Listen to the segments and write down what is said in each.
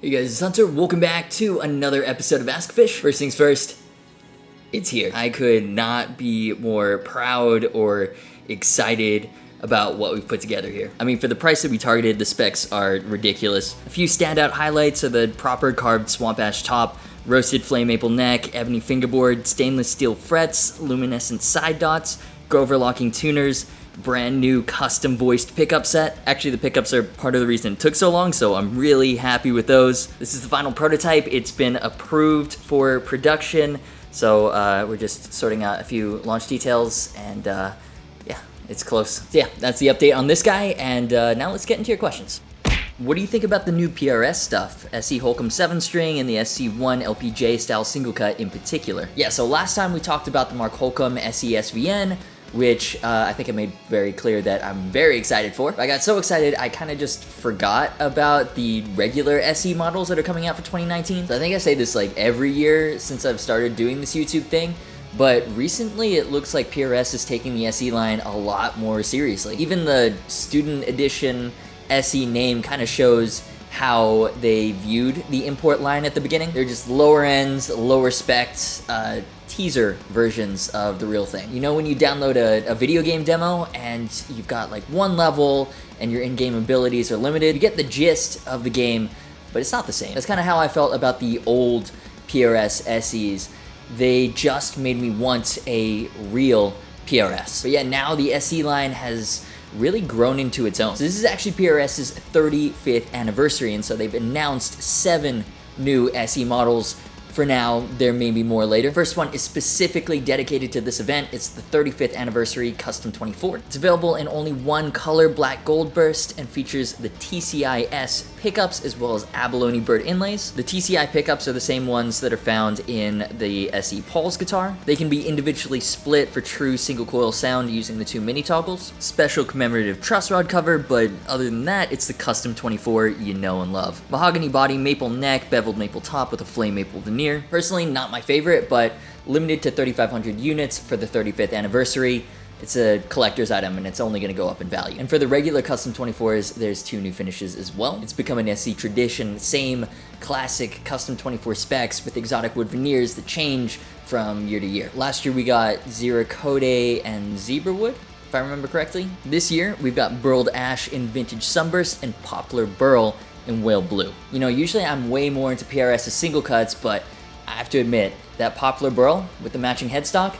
Hey guys, it's Hunter. Welcome back to another episode of ASKgufish. First things first, it's here. I could not be more proud or excited about what we've put together here. I mean, for the price that we targeted, the specs are ridiculous. A few standout highlights are the proper carved swamp ash top, roasted flame maple neck, ebony fingerboard, stainless steel frets, luminescent side dots, Grover locking tuners, brand new custom voiced pickup set. Actually, the pickups are part of the reason it took so long, so I'm really happy with those. This is the final prototype. It's been approved for production, so we're just sorting out a few launch details, and yeah, it's close. So yeah, that's the update on this guy, and now let's get into your questions. What do you think about the new PRS stuff? SE Holcomb 7-string and the SC1 LPJ style single cut in particular. Yeah, so last time we talked about the Mark Holcomb SE SVN, which I think I made very clear that I'm very excited for. I got so excited, I kind of just forgot about the regular SE models that are coming out for 2019. So I think I say this like every year since I've started doing this YouTube thing, but recently it looks like PRS is taking the SE line a lot more seriously. Even the student edition SE name kind of shows how they viewed the import line at the beginning. They're just lower ends, lower specs, teaser versions of the real thing. You know, when you download a video game demo and you've got like one level and your in-game abilities are limited, you get the gist of the game, but it's not the same. That's kind of how I felt about the old PRS SEs. They just made me want a real PRS. But yeah, now the SE line has really grown into its own. So this is actually PRS's 35th anniversary, and so they've announced 7 new SE models. For now, there may be more later. First one is specifically dedicated to this event. It's the 35th anniversary Custom 24. It's available in only one color, black gold burst, and features the TCI S pickups as well as abalone bird inlays. The TCI pickups are the same ones that are found in the SE Paul's guitar. They can be individually split for true single coil sound using the 2 mini toggles. Special commemorative truss rod cover, but other than that, it's the Custom 24 you know and love. Mahogany body, maple neck, beveled maple top with a flame maple veneer. Personally, not my favorite, but limited to 3,500 units for the 35th anniversary. It's a collector's item and it's only going to go up in value. And for the regular Custom 24s, there's 2 new finishes as well. It's become an SE tradition, same classic Custom 24 specs with exotic wood veneers that change from year to year. Last year we got Zircode and Zebra wood, if I remember correctly. This year we've got burled ash in vintage sunburst and poplar burl in whale blue. You know, usually I'm way more into PRS's single cuts, but I have to admit, that poplar burl with the matching headstock,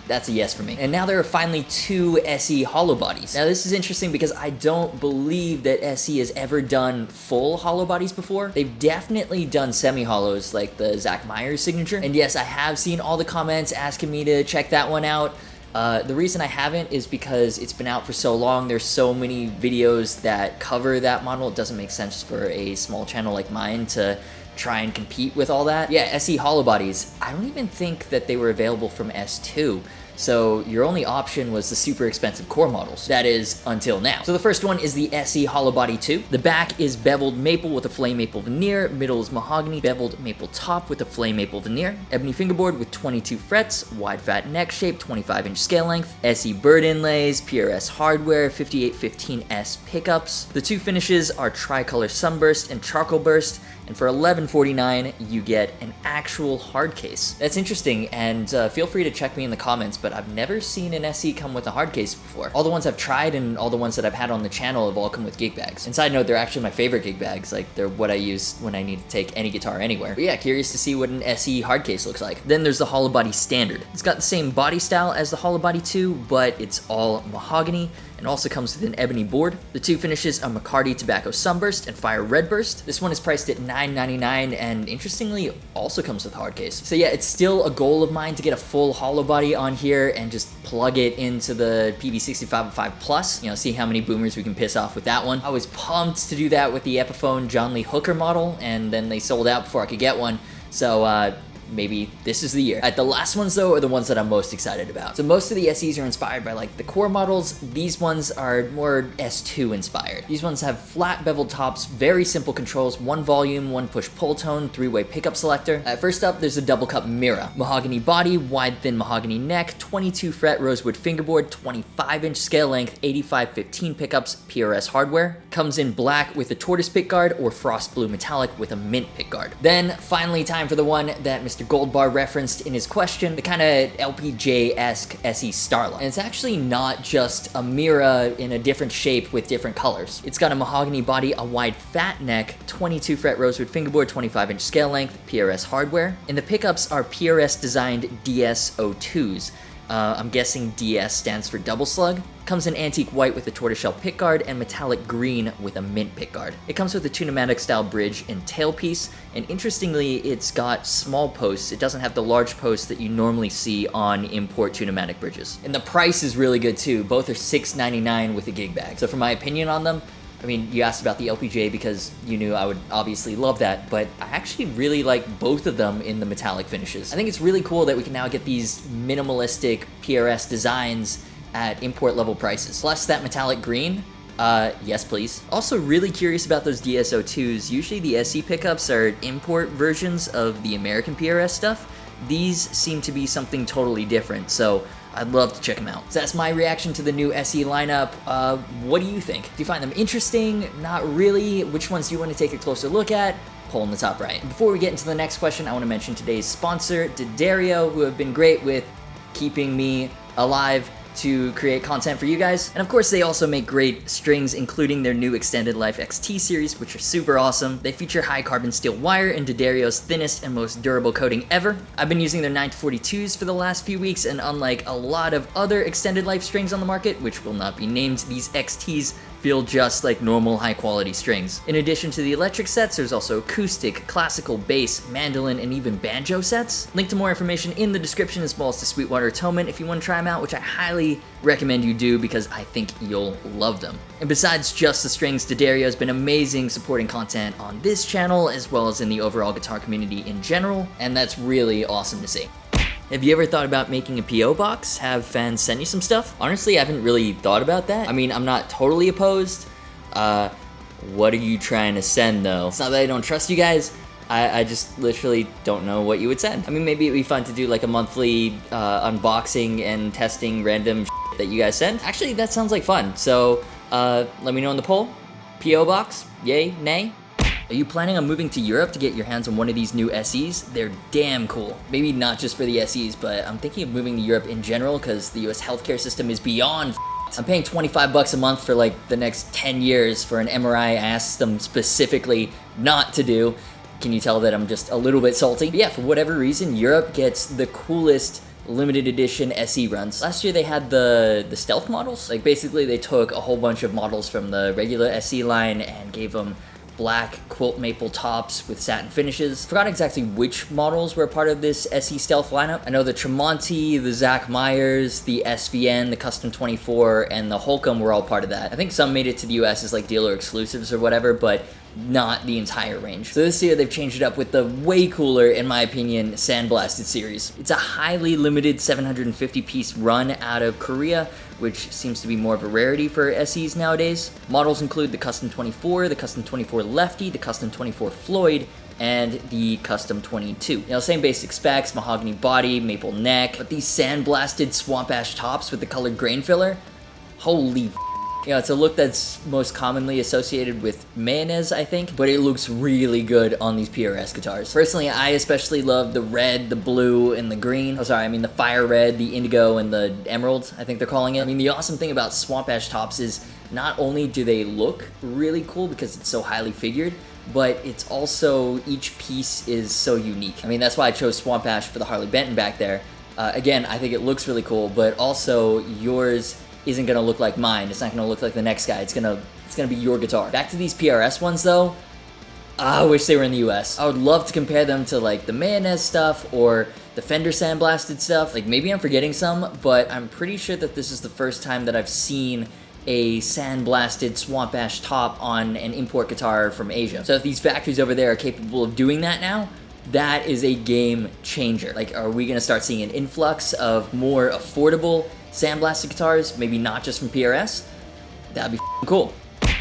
that's a yes for me. And now there are finally 2 SE hollow bodies. Now this is interesting because I don't believe that SE has ever done full hollow bodies before. They've definitely done semi-hollows like the Zach Myers signature. And yes, I have seen all the comments asking me to check that one out. The reason I haven't is because it's been out for so long. There's so many videos that cover that model. It doesn't make sense for a small channel like mine to try and compete with all that. Yeah, SE hollow bodies. I don't even think that they were available from S2. So your only option was the super expensive core models. That is, until now. So the first one is the SE Hollow Body 2. The back is beveled maple with a flame maple veneer. Middle is mahogany, beveled maple top with a flame maple veneer. Ebony fingerboard with 22 frets, wide fat neck shape, 25-inch scale length. SE bird inlays, PRS hardware, 5815S pickups. The 2 finishes are tricolor sunburst and charcoal burst. And for $11.49, you get an actual hard case. That's interesting, and feel free to check me in the comments, but I've never seen an SE come with a hard case before. All the ones I've tried and all the ones that I've had on the channel have all come with gig bags. And side note, they're actually my favorite gig bags. Like, they're what I use when I need to take any guitar anywhere. But yeah, curious to see what an SE hard case looks like. Then there's the Hollow Body Standard. It's got the same body style as the Hollow Body 2, but it's all mahogany, and also comes with an ebony board. The 2 finishes are McCarty Tobacco Sunburst and Fire Redburst. This one is priced at $9.99 and interestingly also comes with hard case. So yeah, it's still a goal of mine to get a full hollow body on here and just plug it into the PV6505 Plus, you know, see how many boomers we can piss off with that one. I was pumped to do that with the Epiphone John Lee Hooker model, and then they sold out before I could get one. So maybe this is the year. The last ones though are the ones that I'm most excited about. So most of the SEs are inspired by like the core models. These ones are more S2 inspired. These ones have flat beveled tops, very simple controls, one volume, one push pull tone, 3-way pickup selector. First up, there's a double cup Mira. Mahogany body, wide thin mahogany neck, 22 fret rosewood fingerboard, 25-inch scale length, 8515 pickups, PRS hardware. Comes in black with a tortoise pickguard or frost blue metallic with a mint pickguard. Then finally time for the one that Mr. Goldbar referenced in his question, the kind of LPJ-esque SE Starlight. And it's actually not just a Mira in a different shape with different colors. It's got a mahogany body, a wide fat neck, 22 fret rosewood fingerboard, 25-inch scale length, PRS hardware. And the pickups are PRS designed DS02s. I'm guessing DS stands for double slug. Comes in antique white with a tortoiseshell pickguard and metallic green with a mint pickguard. It comes with a Tunematic style bridge and tailpiece, and interestingly, it's got small posts. It doesn't have the large posts that you normally see on import Tunematic bridges. And the price is really good too. Both are $6.99 with a gig bag. So for my opinion on them, I mean, you asked about the LPJ because you knew I would obviously love that, but I actually really like both of them in the metallic finishes. I think it's really cool that we can now get these minimalistic PRS designs at import level prices. Plus that metallic green, yes please. Also really curious about those DS02s. Usually the SE pickups are import versions of the American PRS stuff. These seem to be something totally different, so I'd love to check them out. So that's my reaction to the new SE lineup. What do you think? Do you find them interesting? Not really? Which ones do you want to take a closer look at? Poll in the top right. Before we get into the next question, I want to mention today's sponsor, D'Addario, who have been great with keeping me alive to create content for you guys. And of course, they also make great strings, including their new Extended Life XT series, which are super awesome. They feature high carbon steel wire and D'Addario's thinnest and most durable coating ever. I've been using their 942s for the last few weeks, and unlike a lot of other extended life strings on the market, which will not be named, these XTs feel just like normal high quality strings. In addition to the electric sets, there's also acoustic, classical, bass, mandolin, and even banjo sets. Link to more information in the description, as well as to Sweetwater Atonement if you want to try them out, which I highly recommend you do because I think you'll love them. And besides just the strings, D'Addario has been amazing supporting content on this channel as well as in the overall guitar community in general, and that's really awesome to see. Have you ever thought about making a P.O. box? Have fans send you some stuff? Honestly, I haven't really thought about that. I mean, I'm not totally opposed. What are you trying to send though? It's not that I don't trust you guys. I just literally don't know what you would send. I mean, maybe it'd be fun to do like a monthly unboxing and testing random shit that you guys send. Actually, that sounds like fun. So let me know in the poll. P.O. box, yay, nay? Are you planning on moving to Europe to get your hands on one of these new SEs? They're damn cool. Maybe not just for the SEs, but I'm thinking of moving to Europe in general because the US healthcare system is beyond I'm paying 25 bucks a month for like the next 10 years for an MRI I asked them specifically not to do. Can you tell that I'm just a little bit salty? But yeah, for whatever reason, Europe gets the coolest limited edition SE runs. Last year they had the stealth models. Like basically they took a whole bunch of models from the regular SE line and gave them black quilt maple tops with satin finishes. Forgot exactly which models were a part of this SE Stealth lineup. I know the Tremonti, the Zach Myers, the SVN, the Custom 24, and the Holcomb were all part of that. I think some made it to the US as like dealer exclusives or whatever, but not the entire range. So this year they've changed it up with the way cooler, in my opinion, Sandblasted series. It's a highly limited 750 piece run out of Korea, which seems to be more of a rarity for SEs nowadays. Models include the Custom 24, the Custom 24 Lefty, the Custom 24 Floyd, and the Custom 22. You know, same basic specs, mahogany body, maple neck, but these sandblasted swamp ash tops with the colored grain filler, holy you know, it's a look that's most commonly associated with mayonnaise, I think, but it looks really good on these PRS guitars. Personally, I especially love the red, the blue, and the green. Oh, sorry, I mean the fire red, the indigo, and the emerald, I think they're calling it. I mean, the awesome thing about swamp ash tops is not only do they look really cool because it's so highly figured, but it's also, each piece is so unique. I mean, that's why I chose swamp ash for the Harley Benton back there. Again, I think it looks really cool, but also yours isn't gonna look like mine. It's not gonna look like the next guy. It's gonna be your guitar. Back to these PRS ones though. I wish they were in the US. I would love to compare them to like the mayonnaise stuff or the Fender Sandblasted stuff. Like maybe I'm forgetting some, but I'm pretty sure that this is the first time that I've seen a sandblasted swamp ash top on an import guitar from Asia. So if these factories over there are capable of doing that now, That is a game changer. Like, are we gonna start seeing an influx of more affordable Sandblasted guitars? Maybe not just from PRS? That'd be cool.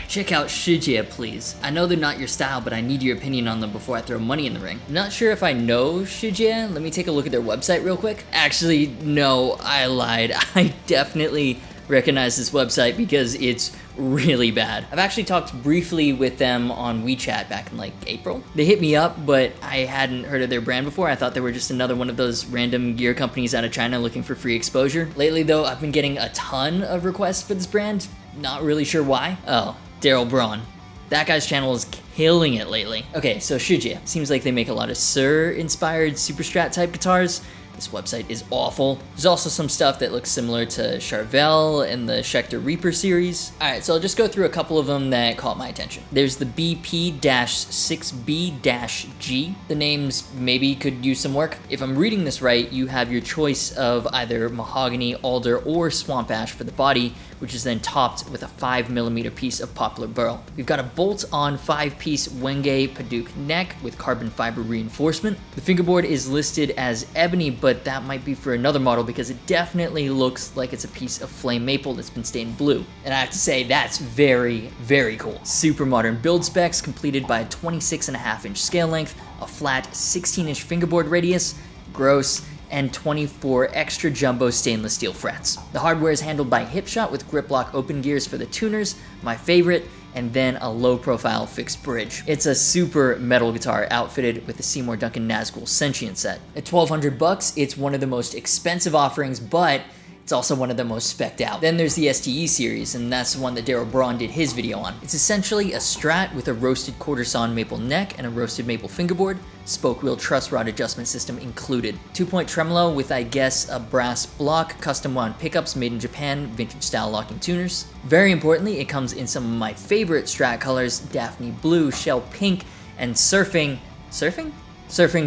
Check out Shijie, please. I know they're not your style, but I need your opinion on them before I throw money in the ring. I'm not sure if I know Shijie. Let me take a look at their website real quick. Actually, no, I lied. I definitely recognize this website because it's really bad. I've actually talked briefly with them on WeChat back in like April. They hit me up, but I hadn't heard of their brand before. I thought they were just another one of those random gear companies out of China looking for free exposure. Lately though, I've been getting a ton of requests for this brand. Not really sure why. Oh, Daryl Braun. That guy's channel is killing it lately. Okay, so Shijie. Seems like they make a lot of Sur-inspired Super Strat type guitars. This website is awful. There's also some stuff that looks similar to Charvel and the Schecter Reaper series. All right, so I'll just go through a couple of them that caught my attention. There's the BP-6B-G. The names maybe could use some work. If I'm reading this right, you have your choice of either mahogany, alder, or swamp ash for the body, which is then topped with a 5mm piece of poplar burl. We've got a bolt-on 5-piece Wenge Paduk neck with carbon fiber reinforcement. The fingerboard is listed as ebony, but that might be for another model because it definitely looks like it's a piece of flame maple that's been stained blue. And I have to say, that's very, very cool. Super modern build specs, completed by a 26.5-inch scale length, a flat 16-inch fingerboard radius, gross, and 24 extra jumbo stainless steel frets. The hardware is handled by Hipshot with grip lock open gears for the tuners, my favorite, and then a low profile fixed bridge. It's a super metal guitar outfitted with the Seymour Duncan Nazgul Sentient set. At $1,200, it's one of the most expensive offerings, but it's also one of the most spec'd out. Then there's the STE series, and that's the one that Daryl Braun did his video on. It's essentially a Strat with a roasted quarter sawn maple neck and a roasted maple fingerboard, spoke wheel truss rod adjustment system included. 2-point tremolo with, I guess, a brass block, custom wound pickups made in Japan, vintage style locking tuners. Very importantly, it comes in some of my favorite Strat colors, Daphne Blue, Shell Pink, and Surfing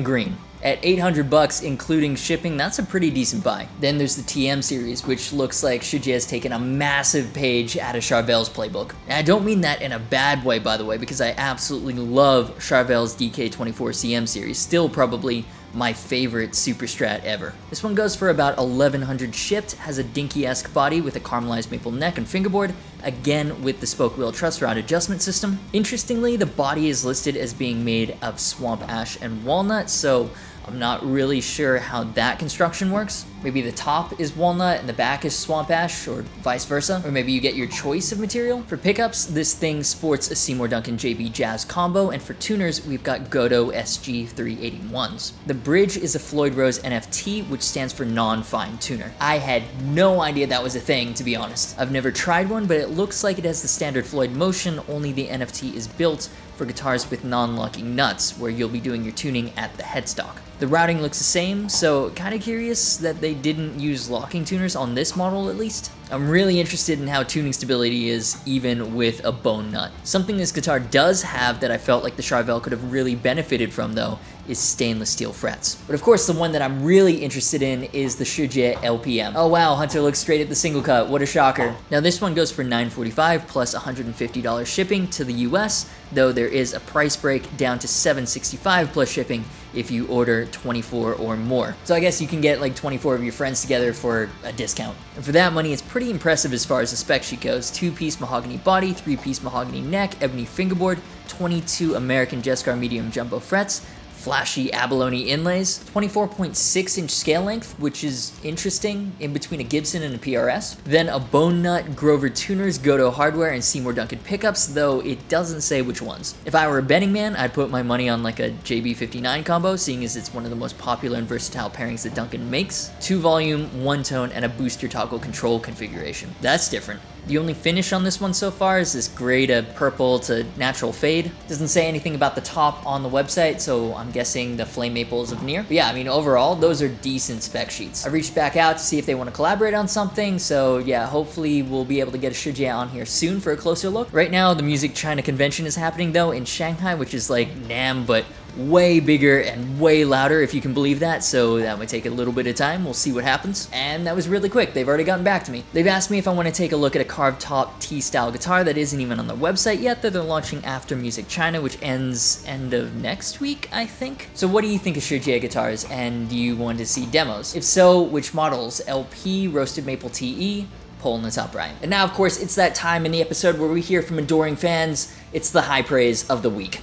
Green. At $800, including shipping, that's a pretty decent buy. Then there's the TM series, which looks like Shijie has taken a massive page out of Charvel's playbook. And I don't mean that in a bad way, by the way, because I absolutely love Charvel's DK24CM series, still probably my favorite Super Strat ever. This one goes for about $1,100 shipped, has a Dinky-esque body with a caramelized maple neck and fingerboard, again with the spoke wheel truss rod adjustment system. Interestingly, the body is listed as being made of swamp ash and walnut, so I'm not really sure how that construction works. Maybe the top is walnut and the back is swamp ash, or vice versa. Or maybe you get your choice of material. For pickups, this thing sports a Seymour Duncan JB Jazz combo, and for tuners, we've got Godo SG381s. The bridge is a Floyd Rose NFT, which stands for non-fine tuner. I had no idea that was a thing, to be honest. I've never tried one, but it looks like it has the standard Floyd motion, only the NFT is built for guitars with non-locking nuts, where you'll be doing your tuning at the headstock. The routing looks the same, so kinda curious that they didn't use locking tuners on this model at least. I'm really interested in how tuning stability is even with a bone nut. Something this guitar does have that I felt like the Charvel could have really benefited from though is stainless steel frets. But of course the one that I'm really interested in is the Shijie LPM. Oh wow, Hunter looks straight at the single cut, what a shocker. Now this one goes for $945 plus $150 shipping to the US, though there is a price break down to $765 plus shipping if you order 24 or more. So I guess you can get like 24 of your friends together for a discount. And for that money, it's pretty impressive as far as the spec sheet goes. 2-piece mahogany body, 3-piece mahogany neck, ebony fingerboard, 22 American Jescar medium jumbo frets, flashy abalone inlays, 24.6-inch scale length, which is interesting, in between a Gibson and a PRS. Then a bone nut, Grover tuners, Godo hardware, and Seymour Duncan pickups, though it doesn't say which ones. If I were a betting man, I'd put my money on like a JB59 combo, seeing as it's one of the most popular and versatile pairings that Duncan makes. 2-volume, 1-tone, and a booster toggle control configuration. That's different. The only finish on this one so far is this gray to purple to natural fade. Doesn't say anything about the top on the website, so I'm guessing the flame maple is a veneer. But yeah, I mean, overall, those are decent spec sheets. I reached back out to see if they want to collaborate on something, so yeah, hopefully we'll be able to get a Shijie on here soon for a closer look. Right now, the Music China Convention is happening though in Shanghai, which is like NAMM, but way bigger and way louder, if you can believe that, so that might take a little bit of time. We'll see what happens. And that was really quick. They've already gotten back to me. They've asked me if I want to take a look at a carved top T-style guitar that isn't even on their website yet, that they're launching after Music China, which ends end of next week, I think. So what do you think of Shijie Guitars, and do you want to see demos? If so, which models? LP, Roasted Maple TE? Poll in the top right. And now, of course, it's that time in the episode where we hear from adoring fans. It's the high praise of the week.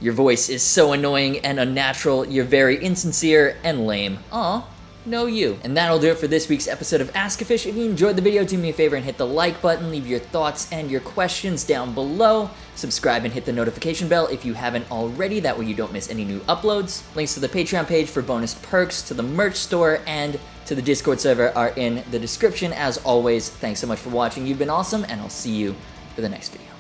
Your voice is so annoying and unnatural, you're very insincere and lame. Aw, no you. And that'll do it for this week's episode of Ask-a-Fish. If you enjoyed the video, do me a favor and hit the like button, leave your thoughts and your questions down below. Subscribe and hit the notification bell if you haven't already, that way you don't miss any new uploads. Links to the Patreon page for bonus perks, to the merch store, and to the Discord server are in the description. As always, thanks so much for watching. You've been awesome, and I'll see you for the next video.